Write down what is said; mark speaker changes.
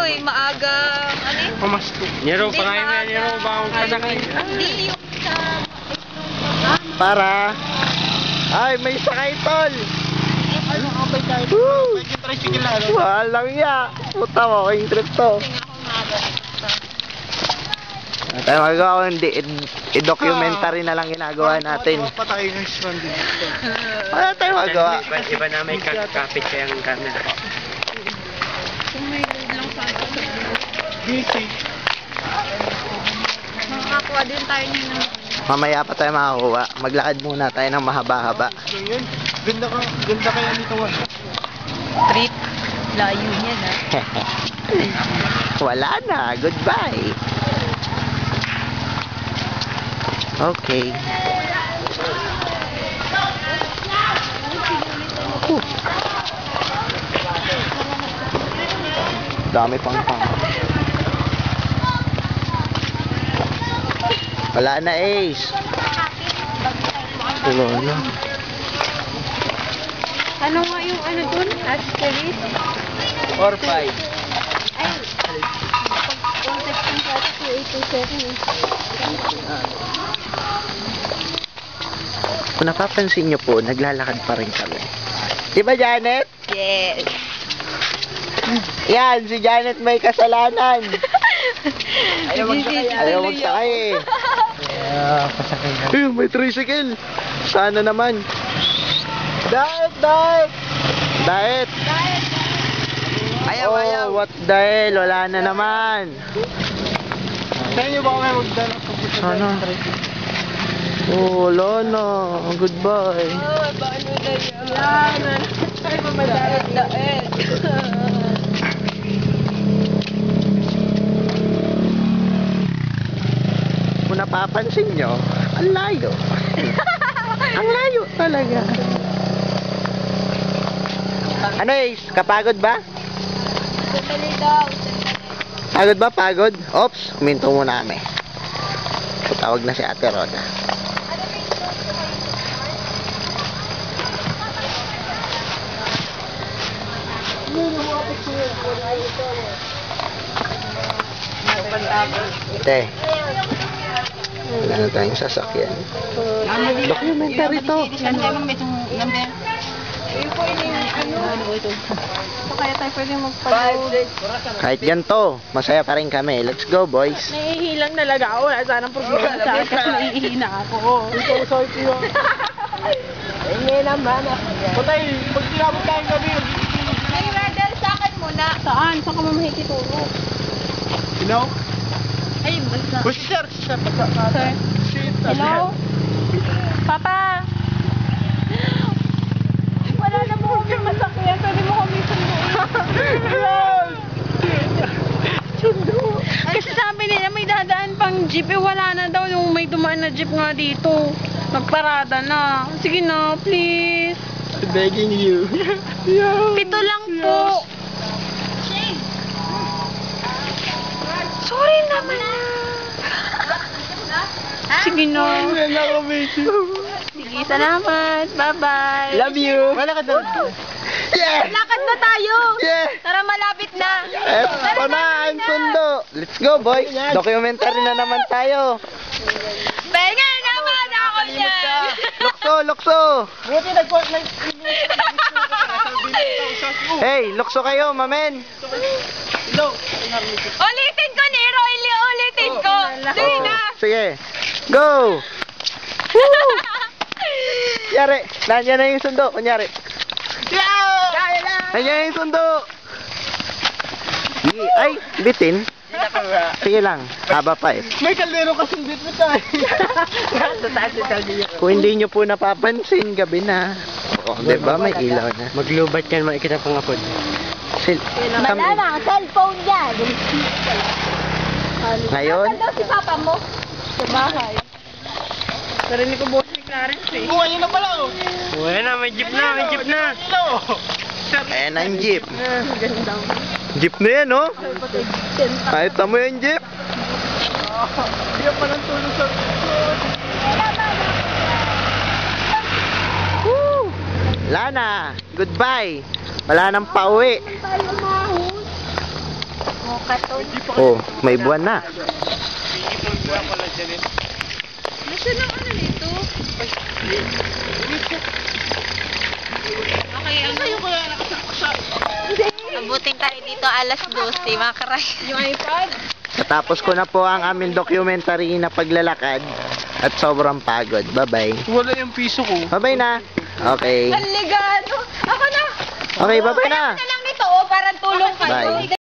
Speaker 1: eh, maaga, ano yun?
Speaker 2: Pamasko. Nero,
Speaker 1: Hindi,
Speaker 2: pangayong yan, Nero, bawang kasakay.
Speaker 1: Hindi, yung sa...
Speaker 3: Para. Ay, may sakay, tol.
Speaker 2: Ano ka ba tayo?
Speaker 3: Woo!
Speaker 2: Medyo tricycle lang.
Speaker 3: Walang ya. Puta mo, yung trip to.
Speaker 1: Tingnan ako maaga.
Speaker 3: Tayo magagawa, hindi. I-documentary na lang ginagawa natin.
Speaker 2: Pa tayo ng stranded.
Speaker 3: Wala tayo magawa.
Speaker 2: Iba na may kapit kayang camera.
Speaker 1: Kung may load lang sa atin.
Speaker 2: Busy.
Speaker 1: Makakakuha din tayo niya ng...
Speaker 3: Mamaya pa tayo makakuha. Maglakad muna tayo ng mahaba-haba.
Speaker 2: Yun. Ganda kaya nito nga.
Speaker 1: Trip. Layo niya na.
Speaker 3: Wala na. Goodbye. Okay. Dami pang. Wala na, Ace. Wala na.
Speaker 1: Ano nga yung ano dun? Asterisk?
Speaker 3: 4-5.
Speaker 1: Ay, contact ng sa 2827.
Speaker 3: Kung napapansin nyo po, naglalakad pa rin kami. Diba, Janet?
Speaker 1: Yes.
Speaker 3: Yan, si Janet may kasalanan.
Speaker 1: Ayaw
Speaker 3: Ayaw magsakay eh.
Speaker 2: Pasakay na.
Speaker 3: Ayun, may tricycle. Sana naman. Diet! Ayaw. What the hell? Wala na naman.
Speaker 2: Sa inyo ba kami magdala?
Speaker 3: Sana. Oh, wala na. Goodbye.
Speaker 1: Oh, paano na yan? Ay, mamadalit-daet.
Speaker 3: Kung napapansin nyo, ang layo. Ang layo talaga. Ano Ace? Kapagod ba?
Speaker 1: Sandali daw.
Speaker 3: Pagod ba? Pagod? Oops, huminto muna kami. Tawag na si Ate Roda. Ate, wala na tayong sasakyan. Documentary to.
Speaker 1: Ayun po yung ano ito. Kaya tayo pwede magpag-load.
Speaker 3: Kahit ganito, masaya pa rin kami. Let's go, boys.
Speaker 1: Naiihilang talaga ako. Wala sanang problema sa akin kasi naiihina ako.
Speaker 2: Ito ko sa iyo.
Speaker 1: Hindi naman ako.
Speaker 2: Patay, pag tinabot tayong gabi.
Speaker 1: May radar sa akin muna. Saan? Saan ka mamahikitulog?
Speaker 2: Hello?
Speaker 1: Ay, basta.
Speaker 2: Push sir.
Speaker 1: Sir? Hello? Papa? Wala na po kami masakyan. Pwede mo kami sunduin. Kasi sabi nila may dadaan pang jeep. Eh wala na daw yung may dumaan na jeep nga dito. Nagparada na. Sige na, please.
Speaker 2: Begging you.
Speaker 1: 7 lang po. Sorry naman. Sige na. Sige, salamat. Bye-bye.
Speaker 3: Love you.
Speaker 2: Wala ka daw.
Speaker 3: Yeah!
Speaker 1: Lakad na tayo.
Speaker 3: Yeah!
Speaker 1: Tara, malapit na.
Speaker 3: Pamaan sundo. Let's go, boys. Documentary na naman tayo.
Speaker 1: Penga naman ako niyan.
Speaker 3: Lukso.
Speaker 2: Buti nag-port lang.
Speaker 3: Hey, lukso kayo, mamen.
Speaker 2: Hello.
Speaker 1: Ulitin ko, Nero. Ulitin ko. Sige na.
Speaker 3: Sige. Go! Woo! Kunyari, nandiyan na yung sundo. Kunyari. Nandiyan na yung sundo. Sige. Ay, bitin. Sige lang. Haba pa eh.
Speaker 2: May kaldero kasing bit mo tayo.
Speaker 3: Kung hindi nyo po napapansin, gabi na. O, diba? May ilaw na.
Speaker 2: Maglubat yan, makikita pang apod.
Speaker 1: Malala, cellphone yan.
Speaker 3: Ngayon,
Speaker 1: Saan daw si papa mo? Sa bahay. Narinig ko boss ni Clarence eh.
Speaker 2: Oh, ayun na pala oh. Wala na, may jeep na. Hello.
Speaker 3: ayan na yung jeep.
Speaker 1: Ganda.
Speaker 3: Jeep na yan, oh. Kahit mo yung jeep.
Speaker 2: Hindi pa ng tulong sa...
Speaker 3: Woo! Wala na. Goodbye. Wala nang pauwi.
Speaker 4: katon.
Speaker 3: Oh, may buwan na.
Speaker 1: Nasya ng ano nito? Okay, ano yung kaya
Speaker 4: Mabuting tayo dito alas 12, mga karay.
Speaker 1: yung iPad?
Speaker 3: Natapos ko na po ang aming documentary na paglalakad at sobrang pagod. Bye-bye.
Speaker 2: Wala yung piso ko.
Speaker 3: Bye-bye na. Okay.
Speaker 1: Ligado. Ako na.
Speaker 3: Okay, bye-bye na.
Speaker 1: Lang nito, oh, para tulong kayo.
Speaker 3: Bye.